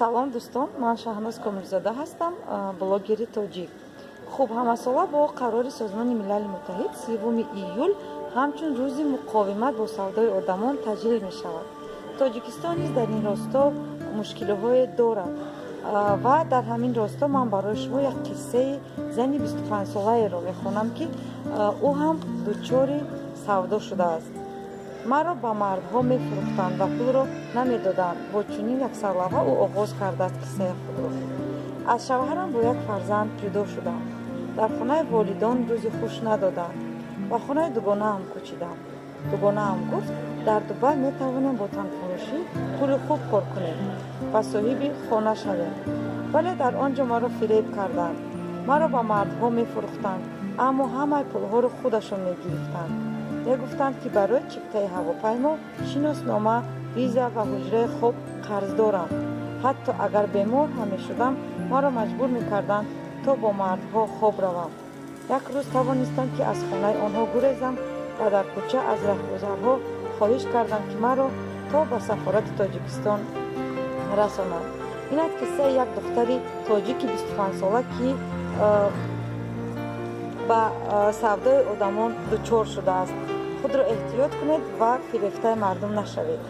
салом дӯстон, ман Шаҳноз Комилзода ҳастам, блогери тоҷик. Хуб, ҳамасола бо қарори Созмони Милали Муттаҳид 3 июл ҳамчун рӯзи муқовимат бо савдои одамон таҷлил мешавад. Тоҷикистон низ дар ин росто мушкилиҳое дорад ва дар ҳамин росто ман барои шумо як қиссаи зани 25-солаеро мехонам, ки ӯ ҳам дучори савдо шудааст. маро ба мардҳо мефурӯхтанд ва пулро намедоданд. Бо чунин як сарлавҳа ӯ оғоз кардааст қиссаи худро. аз шавҳарам бо як фарзанд ҷудо шудам. дар хонаи волидон рӯзи хуш надоданд ва хонаи дугонаам кӯчидам. дугонаам гуфт, дар Дубай метавонем бо танфурӯшӣ пули хуб кор кунем ва соҳиби хона шавем. вале дар он ҷо маро фиреб карданд. маро ба мардҳо мефурӯхтанд, аммо ҳамаи пулҳоро худашон мегирифтанд. мегуфтанд, ки барои чиптаи ҳавопаймо шиноснома, виза ва ҳуҷраи хоб қарз дорам. ҳатто агар бемор ҳам мешудам, маро маҷбур мекарданд то бо мардҳо хоб равам. як рӯз тавонистам, ки аз хонаи онҳо гурезам ва дар кӯча аз раҳгузарҳо хоҳиш кардам, ки маро то ба сафорати Тоҷикистон расонанд. ин аст қиссаи як духтари тоҷики 25-сола, ки ба савдои одамон дучор шудааст. худро эҳтиёт кунед ва фирефтаи мардум нашавед.